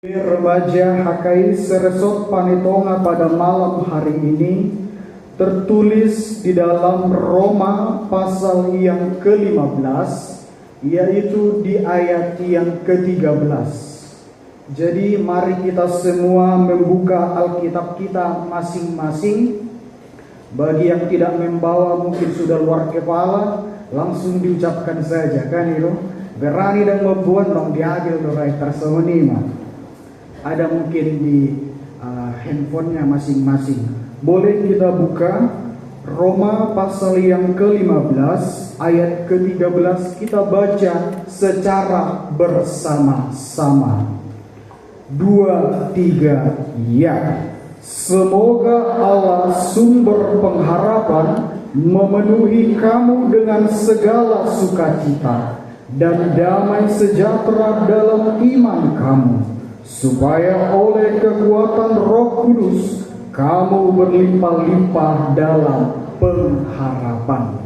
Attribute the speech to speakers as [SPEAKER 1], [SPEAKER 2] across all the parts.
[SPEAKER 1] Remaja Hakai Seresot Panitonga pada malam hari ini tertulis di dalam Roma pasal yang ke-15, yaitu di ayat yang ke-13. Jadi mari kita semua membuka Alkitab kita masing-masing. Bagi yang tidak membawa mungkin sudah luar kepala, langsung diucapkan saja kan itu. Berani dan membuat dong diadil dorai tersemenima. Ada mungkin di handphonenya masing-masing. Boleh kita buka Roma pasal yang ke-15 ayat ke-13, kita baca secara bersama-sama. 2, 3, ya. Semoga Allah sumber pengharapan memenuhi kamu dengan segala sukacita dan damai sejahtera dalam iman kamu, supaya oleh kekuatan Roh Kudus kamu berlimpah-limpah dalam pengharapan.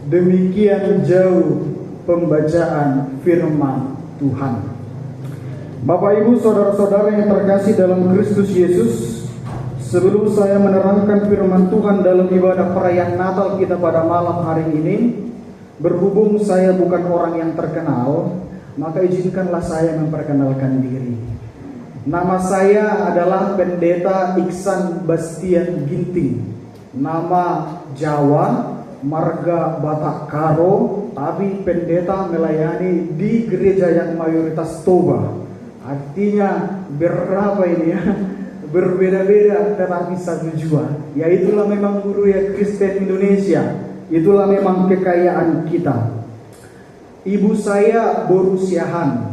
[SPEAKER 1] Demikian jauh pembacaan firman Tuhan. Bapak Ibu saudara-saudara yang terkasih dalam Kristus Yesus, sebelum saya menerangkan firman Tuhan dalam ibadah perayaan Natal kita pada malam hari ini, berhubung saya bukan orang yang terkenal, maka izinkanlah saya memperkenalkan diri. Nama saya adalah Pendeta Iksan Bastian Ginting. Nama Jawa, marga Batak Karo, tapi pendeta melayani di gereja yang mayoritas Toba. Artinya berapa ini ya? Berbeda-beda tetapi satu jua. Yaitulah memang guru ya Kristen Indonesia. Itulah memang kekayaan kita. Ibu saya Borusiahan.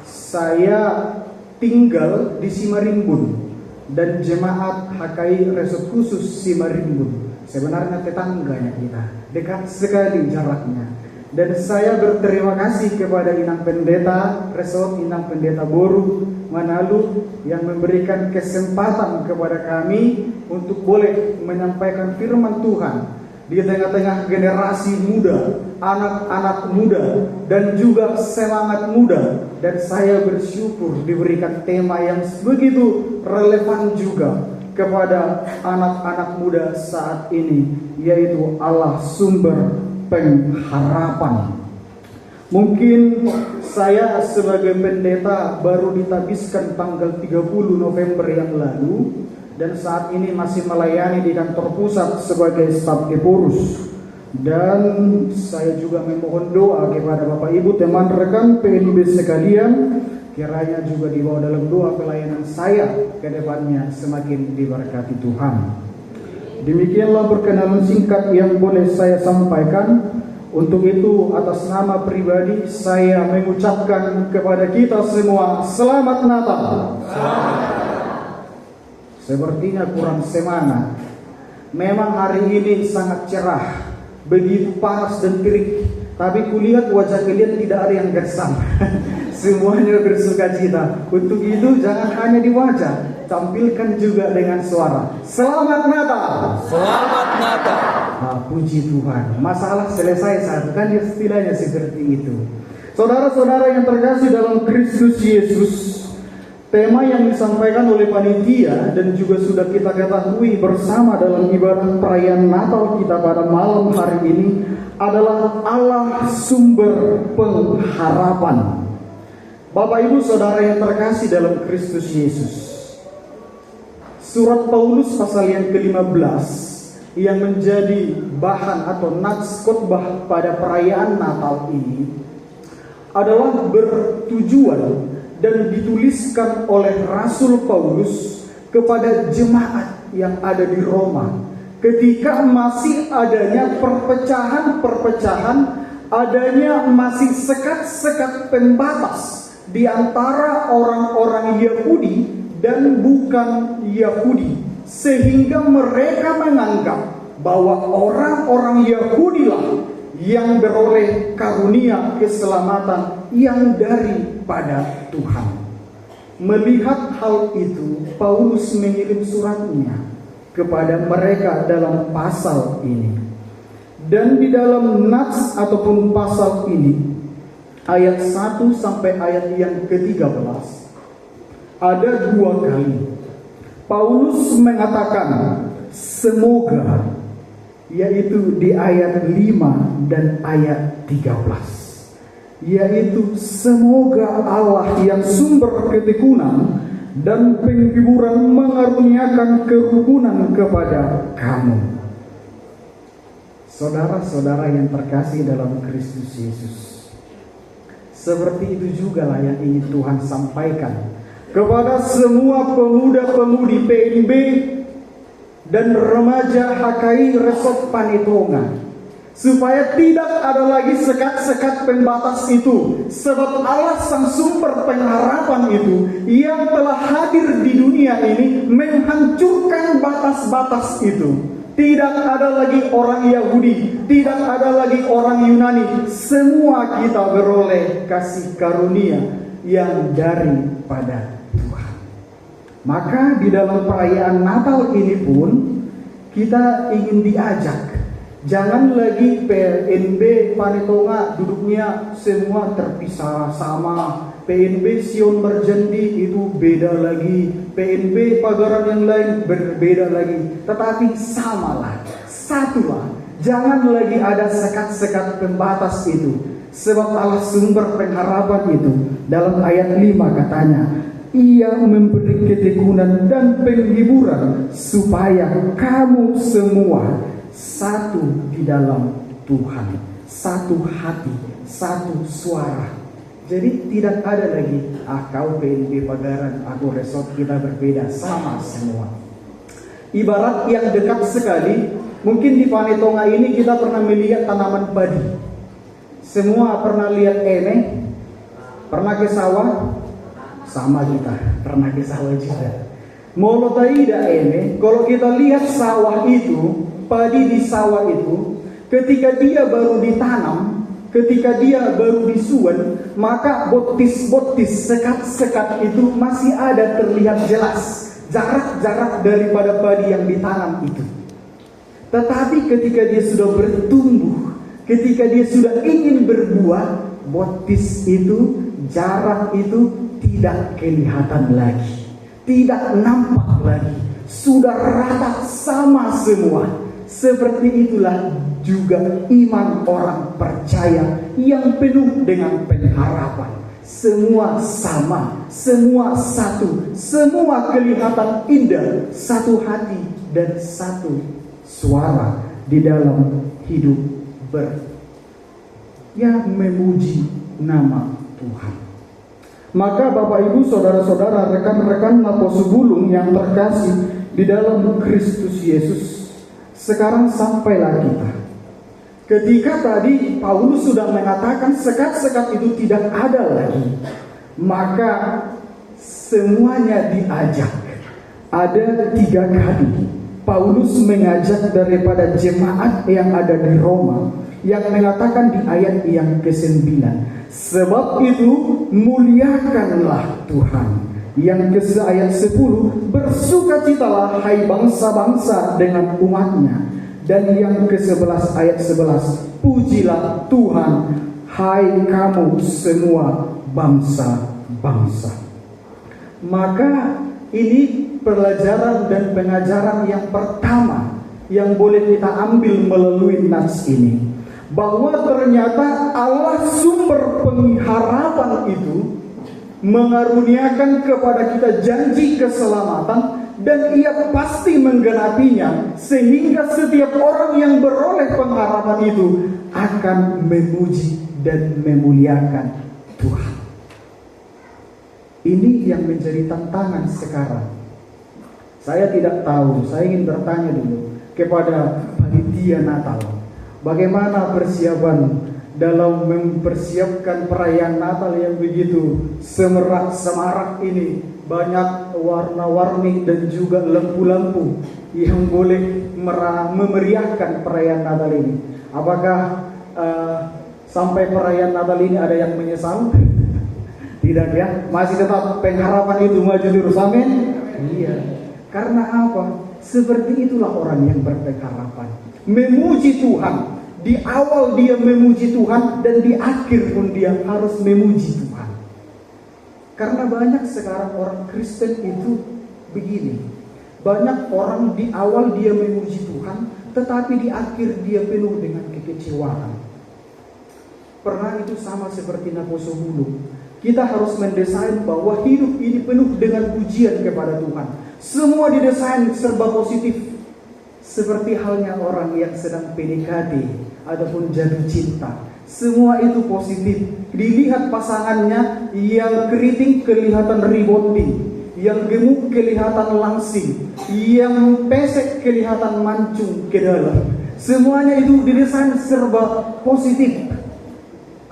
[SPEAKER 1] Saya tinggal di Simarimbun dan jemaat HKI Resort Khusus Simarimbun. Sebenarnya tetangganya kita, dekat sekali jaraknya. Dan saya berterima kasih kepada Inang Pendeta Resort, Inang Pendeta Boru Manalu yang memberikan kesempatan kepada kami untuk boleh menyampaikan firman Tuhan di tengah-tengah generasi muda, anak-anak muda, dan juga semangat muda. Dan saya bersyukur diberikan tema yang begitu relevan juga kepada anak-anak muda saat ini, yaitu Allah sumber pengharapan. Mungkin saya sebagai pendeta baru ditabiskan tanggal 30 November yang lalu, dan saat ini masih melayani di kantor pusat sebagai staf Keporus. Dan saya juga memohon doa kepada Bapak Ibu teman rekan PNB sekalian, kiranya juga dibawa dalam doa pelayanan saya ke depannya semakin diberkati Tuhan. Demikianlah perkenalan singkat yang boleh saya sampaikan. Untuk itu atas nama pribadi saya mengucapkan kepada kita semua selamat Natal. Sepertinya kurang semangat. Memang hari ini sangat cerah, begitu panas dan terik, tapi kulihat wajah kalian tidak ada yang gersam. Semuanya bersuka cita. Untuk itu jangan hanya di wajah, tampilkan juga dengan suara. Selamat Natal.
[SPEAKER 2] Selamat Natal.
[SPEAKER 1] Puji Tuhan. Masalah selesai satu, kan istilahnya seperti itu. Saudara-saudara yang terkasih dalam Kristus Yesus, tema yang disampaikan oleh panitia dan juga sudah kita ketahui bersama dalam ibadah perayaan Natal kita pada malam hari ini adalah Allah sumber pengharapan. Bapak Ibu saudara yang terkasih dalam Kristus Yesus, surat Paulus pasal yang ke-15 yang menjadi bahan atau nats khotbah pada perayaan Natal ini adalah bertujuan dan dituliskan oleh Rasul Paulus kepada jemaat yang ada di Roma ketika masih adanya perpecahan-perpecahan, adanya masih sekat-sekat pembatas di antara orang-orang Yahudi dan bukan Yahudi, sehingga mereka menganggap bahwa orang-orang Yahudilah yang beroleh karunia keselamatan yang daripada Tuhan. Melihat hal itu, Paulus mengirim suratnya kepada mereka dalam pasal ini. Dan di dalam nats ataupun pasal ini, ayat 1 sampai ayat yang ke-13, ada 2 kali Paulus mengatakan semoga, yaitu di ayat 5 dan ayat 13, yaitu semoga Allah yang sumber ketekunan dan penghiburan mengaruniakan kerukunan kepada kamu. Saudara-saudara yang terkasih dalam Kristus Yesus, seperti itu juga lah yang ingin Tuhan sampaikan kepada semua pemuda-pemudi PNB dan remaja HKI Resort Panitonga, supaya tidak ada lagi sekat-sekat pembatas itu, sebab Allah sang sumber pengharapan itu yang telah hadir di dunia ini menghancurkan batas-batas itu. Tidak ada lagi orang Yahudi, tidak ada lagi orang Yunani. Semua kita beroleh kasih karunia yang daripada Tuhan. Maka di dalam perayaan Natal ini pun kita ingin diajak, jangan lagi PNB Panitonga duduknya semua terpisah sama. PNB Sion Merjendi itu beda lagi, PNB Pagaran yang lain berbeda lagi, tetapi samalah, satulah. Jangan lagi ada sekat-sekat pembatas itu, sebab Allah sumber pengharapan itu. Dalam ayat 5 katanya, Ia memberi ketekunan dan penghiburan supaya kamu semua satu di dalam Tuhan, satu hati, satu suara. Jadi tidak ada lagi kau PNB Pagaran, aku Resort, kita berbeda, sama semua. Ibarat yang dekat sekali, mungkin di Panitonga ini kita pernah melihat tanaman padi. Semua pernah lihat pernah ke sawah, sama kita pernah ke sawah juga. Molo taida kalau kita lihat sawah itu, padi di sawah itu, ketika dia baru ditanam, ketika dia baru disuan, maka botis-botis, sekat-sekat itu masih ada terlihat jelas, jarak-jarak daripada padi yang ditanam itu. Tetapi ketika dia sudah bertumbuh, ketika dia sudah ingin berbuah, botis itu, jarak itu tidak kelihatan lagi, tidak nampak lagi, sudah rata sama semua. Seperti itulah juga iman orang percaya yang penuh dengan pengharapan. Semua sama, semua satu, semua kelihatan indah, satu hati dan satu suara di dalam hidup memuji nama Tuhan. Maka Bapak Ibu, saudara-saudara, rekan-rekan Naposubulung yang terkasih di dalam Kristus Yesus, sekarang sampailah kita. Ketika tadi Paulus sudah mengatakan sekat-sekat itu tidak ada lagi, maka semuanya diajak. Ada 3 kali Paulus mengajak daripada jemaat yang ada di Roma, yang mengatakan di ayat yang ke-9, sebab itu muliakanlah Tuhan. Yang ayat 10, bersukacitalah hai bangsa-bangsa dengan umatnya. Dan yang ke-11 ayat 11, pujilah Tuhan hai kamu semua bangsa-bangsa. Maka ini pelajaran dan pengajaran yang pertama yang boleh kita ambil melalui nats ini, bahwa ternyata Allah sumber pengharapan itu mengaruniakan kepada kita janji keselamatan, dan Ia pasti menggenapinya, sehingga setiap orang yang beroleh pengharapan itu akan memuji dan memuliakan Tuhan. Ini yang menjadi tantangan sekarang. Saya tidak tahu, saya ingin bertanya dulu kepada panitia Natal, bagaimana persiapan dalam mempersiapkan perayaan Natal yang begitu semarak ini, banyak warna-warni dan juga lampu-lampu yang boleh memeriahkan perayaan Natal ini. Apakah sampai perayaan Natal ini ada yang menyesal? Tidak ya, masih tetap pengharapan itu maju terus, amin? Iya, karena apa? Seperti itulah orang yang berpengharapan, memuji Tuhan. Di awal dia memuji Tuhan, dan di akhir pun dia harus memuji Tuhan. Karena banyak sekarang orang Kristen itu begini. Banyak orang di awal dia memuji Tuhan, tetapi di akhir dia penuh dengan kekecewaan. Pernah itu sama seperti Naposobulung. Kita harus mendesain bahwa hidup ini penuh dengan pujian kepada Tuhan. Semua didesain serba positif. Seperti halnya orang yang sedang PDKT ataupun jatuh cinta. Semua itu positif. Dilihat pasangannya, yang keriting kelihatan rebonding, yang gemuk kelihatan langsing, yang pesek kelihatan mancung ke dalam. Semuanya itu didesain serba positif.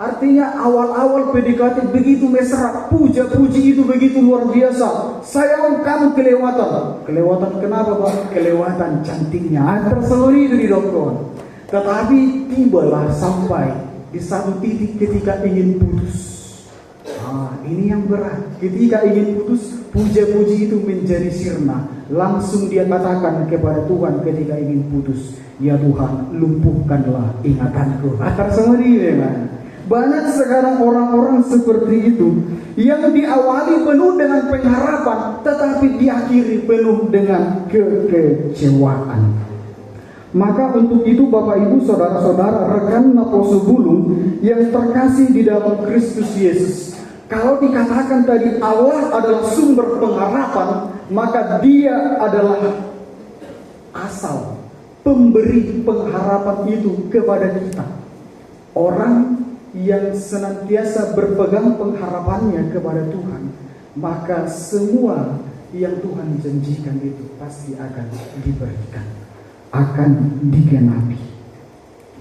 [SPEAKER 1] Artinya awal-awal PDKT begitu mesra, puja-puji itu begitu luar biasa. Sayang kamu kelewatan. Kelewatan kenapa Pak? Kelewatan cantiknya. Terseluri itu di dokter. Tetapi tibalah sampai di satu titik ketika ingin putus. Ini yang berat. Ketika ingin putus, puja-puji itu menjadi sirna. Langsung dia katakan kepada Tuhan ketika ingin putus, ya Tuhan, lumpuhkanlah ingatanku. Terseluri memang. Banyak sekarang orang-orang seperti itu yang diawali penuh dengan pengharapan, tetapi diakhiri penuh dengan kekecewaan. Maka untuk itu Bapak Ibu Saudara-saudara rekan Naposobulung yang terkasih di dalam Kristus Yesus, kalau dikatakan tadi Allah adalah sumber pengharapan, maka Dia adalah asal pemberi pengharapan itu kepada kita. Orang yang senantiasa berpegang pengharapannya kepada Tuhan, maka semua yang Tuhan janjikan itu pasti akan diberikan, akan digenapi.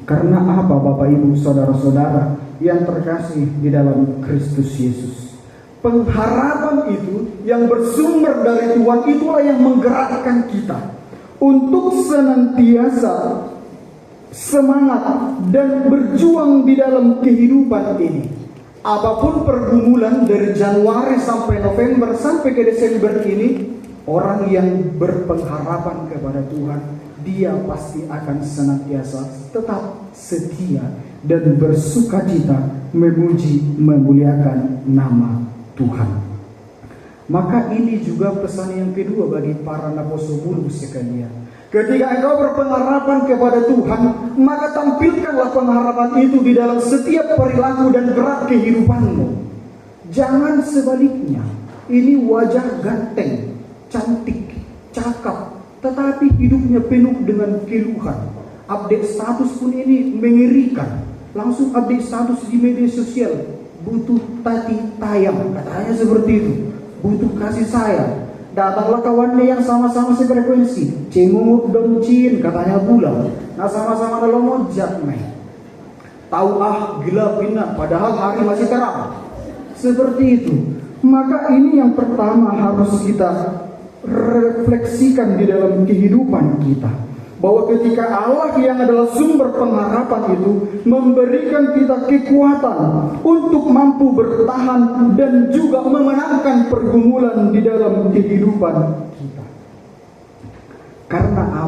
[SPEAKER 1] Karena apa Bapak Ibu Saudara-saudara yang terkasih di dalam Kristus Yesus? Pengharapan itu yang bersumber dari Tuhan itulah yang menggerakkan kita untuk senantiasa semangat dan berjuang di dalam kehidupan ini. Apapun pergumulan dari Januari sampai November sampai ke Desember ini, orang yang berpengharapan kepada Tuhan, dia pasti akan senantiasa tetap setia dan bersukacita memuji memuliakan nama Tuhan. Maka ini juga pesan yang kedua bagi para Naposobulung sekalian. Ketika engkau berpengharapan kepada Tuhan, maka tampilkanlah pengharapan itu di dalam setiap perilaku dan gerak kehidupanmu. Jangan sebaliknya. Ini wajah ganteng, cantik, cakap, tetapi hidupnya penuh dengan keluhan. Update status pun ini mengerikan. Langsung update status di media sosial. Butuh tati tayang, katanya seperti itu. Butuh kasih sayang. Datanglah kawannya yang sama-sama sefrekuensi, cemunguk doncin katanya pula. Nah sama-sama dalam mojak nih. Tahu gelap bina, padahal hari masih terang. Seperti itu. Maka ini yang pertama harus kita refleksikan di dalam kehidupan kita, bahwa ketika Allah yang adalah sumber pengharapan itu memberikan kita kekuatan untuk mampu bertahan dan juga memenangkan pergumulan di dalam kehidupan kita. Karena